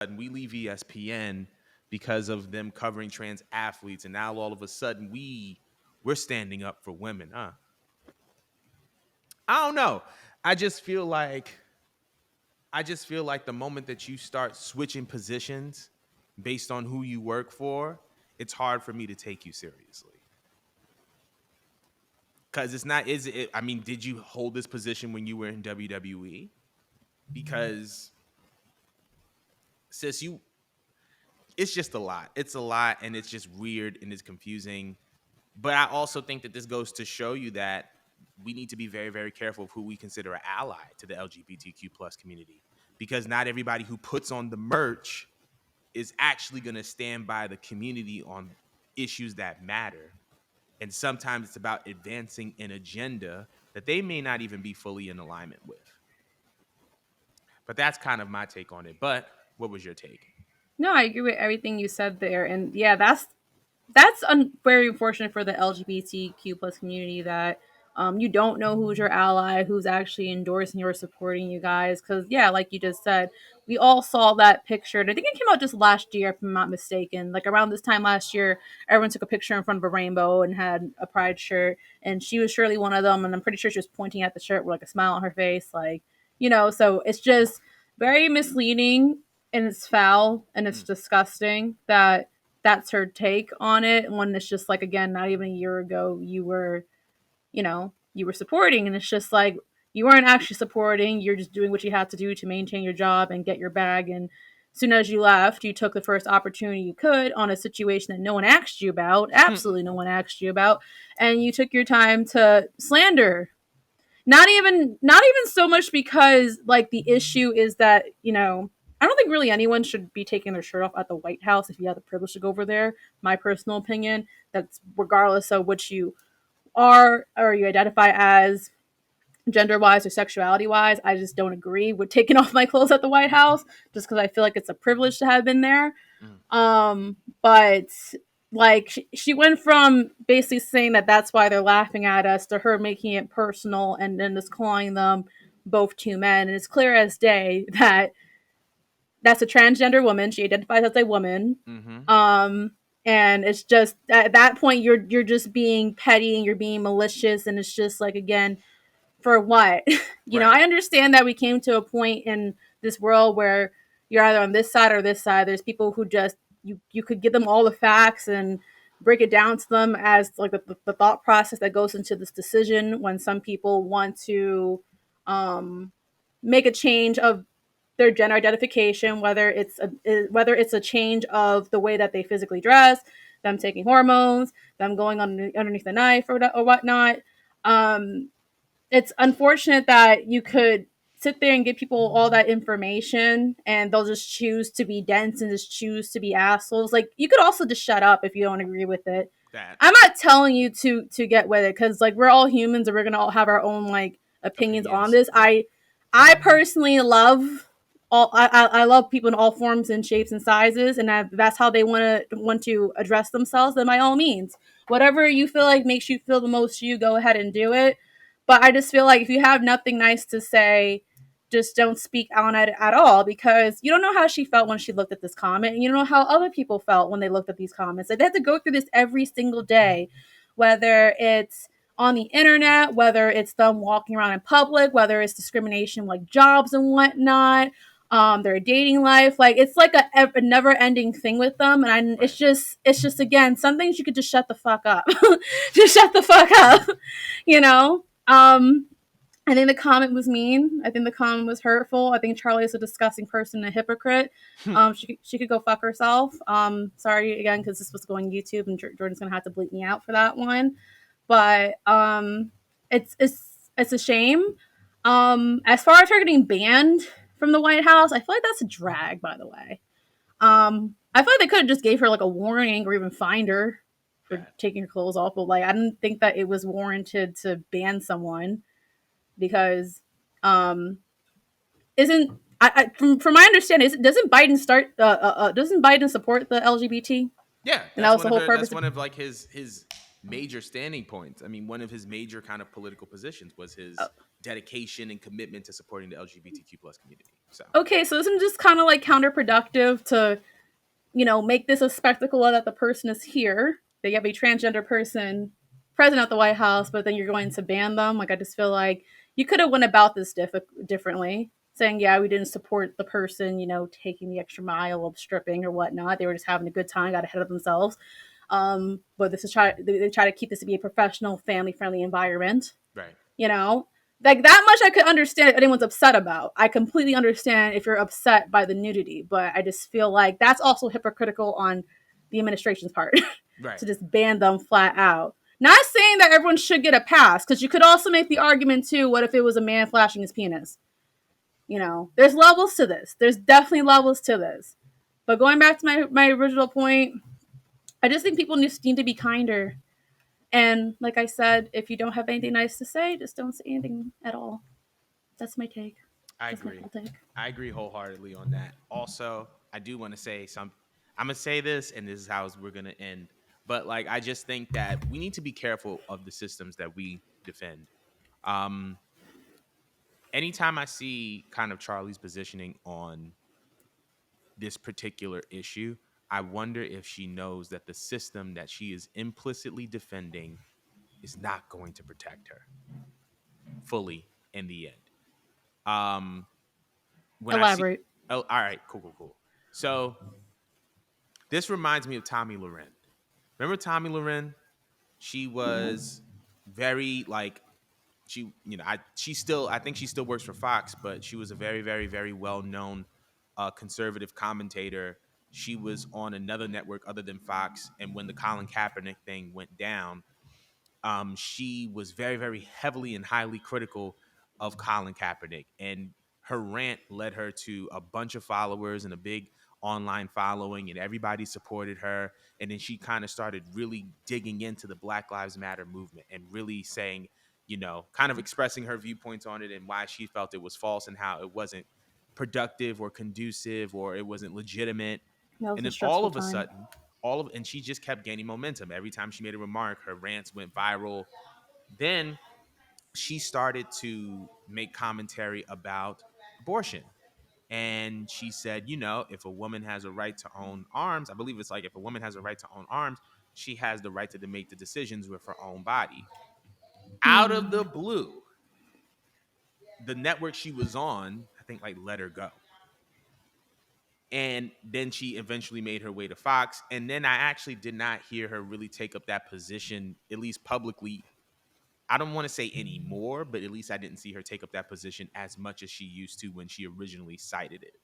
And we leave ESPN because of them covering trans athletes, and now all of a sudden we're standing up for women, huh? I don't know. I just feel like the moment that you start switching positions based on who you work for, it's hard for me to take you seriously. Because it's not, is it? I mean, did you hold this position when you were in WWE? Because, sis, it's just a lot. It's a lot, and it's just weird and it's confusing. But I also think that this goes to show you that we need to be very, very careful of who we consider an ally to the LGBTQ plus community, because not everybody who puts on the merch is actually going to stand by the community on issues that matter. And sometimes it's about advancing an agenda that they may not even be fully in alignment with. But that's kind of my take on it. But what was your take? No, I agree with everything you said there, and yeah, very unfortunate for the LGBTQ plus community that you don't know who's your ally, who's actually endorsing or supporting you guys. Because yeah, like you just said, we all saw that picture. And I think it came out just last year, if I'm not mistaken. Like around this time last year, everyone took a picture in front of a rainbow and had a pride shirt, and she was surely one of them. And I'm pretty sure she was pointing at the shirt with like a smile on her face, like So it's just very misleading and it's foul and it's disgusting that that's her take on it when it's just like, again, not even a year ago you were supporting, and it's just like you weren't actually supporting, you're just doing what you had to do to maintain your job and get your bag. And as soon as you left, you took the first opportunity you could on a situation that no one asked you about, absolutely no one asked you about, and you took your time to slander. Not even so much because like the issue is that I don't think really anyone should be taking their shirt off at the White House if you have the privilege to go over there. My personal opinion, that's regardless of what you are or you identify as gender wise or sexuality wise. I just don't agree with taking off my clothes at the White House just because I feel like it's a privilege to have been there. Mm. But like she went from basically saying that that's why they're laughing at us to her making it personal and then just calling them both two men. And it's clear as day that that's a transgender woman. She identifies as a woman. Mm-hmm. And it's just at that point you're just being petty and you're being malicious, and it's just like, again, for what? Right. I understand that we came to a point in this world where you're either on this side or this side. There's people who just you could give them all the facts and break it down to them as like the thought process that goes into this decision when some people want to make a change of their gender identification, whether it's a change of the way that they physically dress, them taking hormones, them going underneath the knife or whatnot. Um, it's unfortunate that you could sit there and give people all that information and they'll just choose to be dense and just choose to be assholes. Like, you could also just shut up if you don't agree with it. That I'm not telling you to get with it because like we're all humans and we're gonna all have our own like opinions on this. Yeah. I personally love I love people in all forms and shapes and sizes, and that's how they want to address themselves. Then by all means, whatever you feel like makes you feel the most you, go ahead and do it. But I just feel like if you have nothing nice to say, just don't speak on it at all, because you don't know how she felt when she looked at this comment, and you don't know how other people felt when they looked at these comments. Like, they have to go through this every single day, whether it's on the internet, whether it's them walking around in public, whether it's discrimination like jobs and whatnot, their dating life. Like, it's like a never ending thing with them. And Right. it's just again, some things you could just shut the fuck up. Just shut the fuck up. you know? I think the comment was mean. I think the comment was hurtful. I think Charlie is a disgusting person, a hypocrite. She could go fuck herself. Sorry again, because this was going YouTube, and Jordan's gonna have to bleep me out for that one. But it's a shame. As far as her getting banned from the White House, I feel like that's a drag. By the way, I feel like they could have just gave her like a warning or even fined her for That. taking her clothes off. But like, I didn't think that it was warranted to ban someone because isn't from my understanding, doesn't Biden doesn't Biden support the LGBT? Yeah, And that that's was one the of whole her. That's purpose. one of like his major standing points. I mean, one of his major kind of political positions was his dedication and commitment to supporting the LGBTQ plus community. So Okay, so isn't it just kind of like counterproductive to, make this a spectacle that the person is here, that you have a transgender person present at the White House, but then you're going to ban them? Like, I just feel like you could have went about this differently, saying, yeah, we didn't support the person, taking the extra mile of stripping or whatnot. They were just having a good time, got ahead of themselves. But they try to keep this to be a professional, family friendly environment. right, You know, like that much I could understand if anyone's upset about. I completely understand if you're upset by the nudity, but I just feel like that's also hypocritical on the administration's part right. to just ban them flat out. Not saying that everyone should get a pass, because you could also make the argument too, what if it was a man flashing his penis? There's levels to this. There's definitely levels to this. But going back to my original point, I just think people just need to be kinder. And like I said, if you don't have anything nice to say, just don't say anything at all. That's my take. I That's my agree. whole take. I agree wholeheartedly on that. Also, I do want to say some. I'm gonna say this, and this is how we're gonna end. But like, I just think that we need to be careful of the systems that we defend. Um, Anytime I see kind of Charlie's positioning on this particular issue, I wonder if she knows that the system that she is implicitly defending is not going to protect her fully in the end. Um, when I see, Elaborate. oh, all right, cool, cool, cool. So this reminds me of Tommy Loren. Remember Tommy Loren? She was very like I think she still works for Fox, but she was a very, very, very well known conservative commentator. She was on another network other than Fox, and when the Colin Kaepernick thing went down, she was very, very heavily and highly critical of Colin Kaepernick. And her rant led her to a bunch of followers and a big online following, and everybody supported her. And then she kind of started really digging into the Black Lives Matter movement and really saying, kind of expressing her viewpoints on it and why she felt it was false and how it wasn't productive or conducive or it wasn't legitimate. That was And a then all stressful of a time. sudden, and she just kept gaining momentum. Every time she made a remark, her rants went viral. Then she started to make commentary about abortion. And she said, if a woman has a right to own arms, I believe it's like if a woman has a right to own arms, she has the right to make the decisions with her own body. Out of the blue, the network she was on, I think, like, let her go. And then she eventually made her way to Fox. And then I actually did not hear her really take up that position, at least publicly. I don't want to say anymore, but at least I didn't see her take up that position as much as she used to when she originally cited it.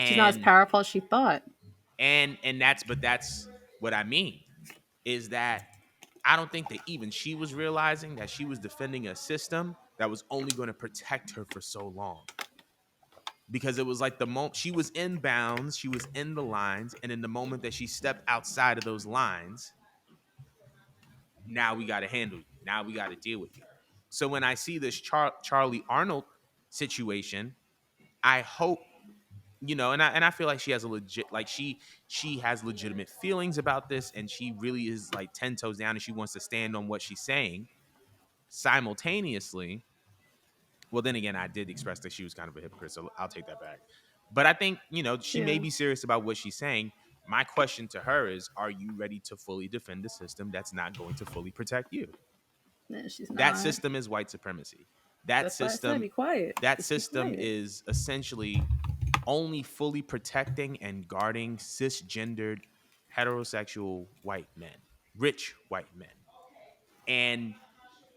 She's not as And powerful as she thought. that's what I mean is that I don't think that even she was realizing that she was defending a system that was only going to protect her for so long. Because it was like the moment she was in bounds, she was in the lines, and in the moment that she stepped outside of those lines, now we got to handle you. Now we got to deal with you. So when I see this Charlie Arnold situation, I hope, and I feel like she has a legit, like she has legitimate feelings about this, and she really is like 10 toes down, and she wants to stand on what she's saying. Simultaneously, well, then again, I did express that she was kind of a hypocrite, so I'll take that back. But I think, she may Yeah. be serious about what she's saying. My question to her is, are you ready to fully defend a system that's not going to fully protect you? No, she's That not. system is white supremacy. That That's why I said system, be quiet. that Just be system quiet. is essentially only fully protecting and guarding cisgendered heterosexual white men, rich white men. And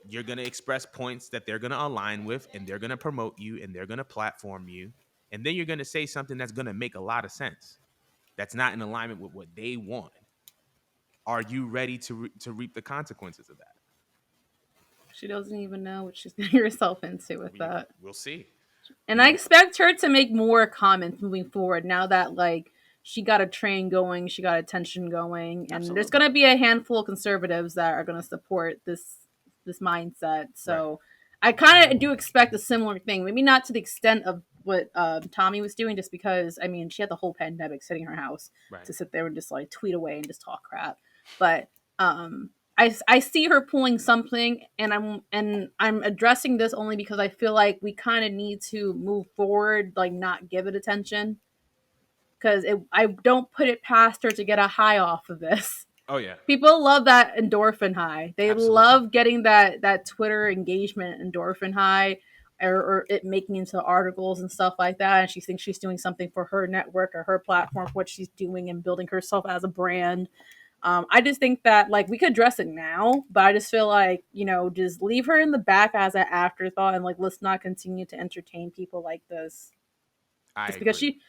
you're going to express points that they're going to align with, and they're going to promote you, and they're going to platform you. And then you're going to say something that's going to make a lot of sense. That's not in alignment with what they want. Are you ready to reap the consequences of that? She doesn't even know what she's getting herself into with that. We'll see. And I We expect her to make more comments moving forward now that like she got a train going, she got attention going, and there's Absolutely. gonna be a handful of conservatives that are gonna support this mindset. Right. So I kind of do expect a similar thing. Maybe not to the extent of what Tommy was doing, just because I mean she had the whole pandemic sitting in her house Right. to sit there and just like tweet away and just talk crap. But I see her pulling something, and I'm addressing this only because I feel like we kind of need to move forward, like not give it attention, because I don't put it past her to get a high off of this. Oh yeah, People love that endorphin high. They absolutely. love getting that Twitter engagement endorphin high, or it making into articles and stuff like that. And she thinks she's doing something for her network or her platform for what she's doing and building herself as a brand. I just think that like we could address it now, but I just feel like just leave her in the back as an afterthought, and like let's not continue to entertain people like this I just because agree. she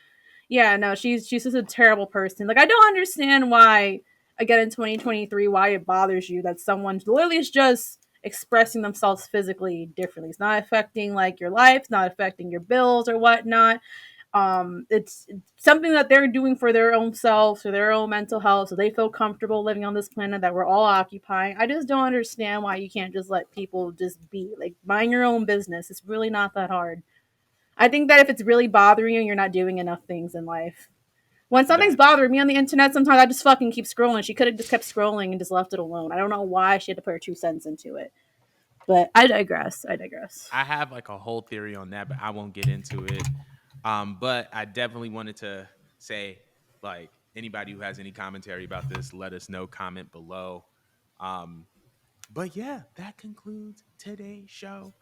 yeah, no, she's just a terrible person. Like I don't understand why again in 2023 why it bothers you that someone literally is just expressing themselves physically differently. It's not affecting like your life, it's not affecting your bills or whatnot. It's something that they're doing for their own selves, for their own mental health, so they feel comfortable living on this planet that we're all occupying. I just don't understand why you can't just let people just be like mind your own business. It's really not that hard. I think that if it's really bothering you, you're not doing enough things in life. When something's That bothering me on the internet, sometimes I just fucking keep scrolling. She could have just kept scrolling and just left it alone. I don't know why she had to put her 2 cents into it. But I digress. I digress. I have like a whole theory on that, but I won't get into it. But I definitely wanted to say, like, anybody who has any commentary about this, let us know. Comment below. Um, but yeah, that concludes today's show.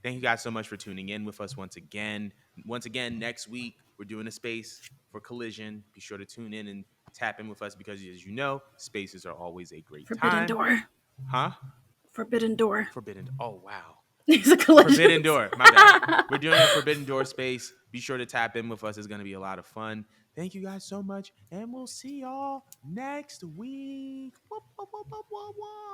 Thank you guys so much for tuning in with us once again. Once again, next week we're doing a space for Collision. Be sure to tune in and tap in with us because, as you know, spaces are always a great Forbidden time. door. Huh? Forbidden door. Forbidden. Oh wow. There's a collision. Forbidden Door. My bad. We're doing a Forbidden Door space. Be sure to tap in with us. It's going to be a lot of fun. Thank you guys so much, and we'll see y'all next week. Whoop, whoop, whoop, whoop, whoop, whoop.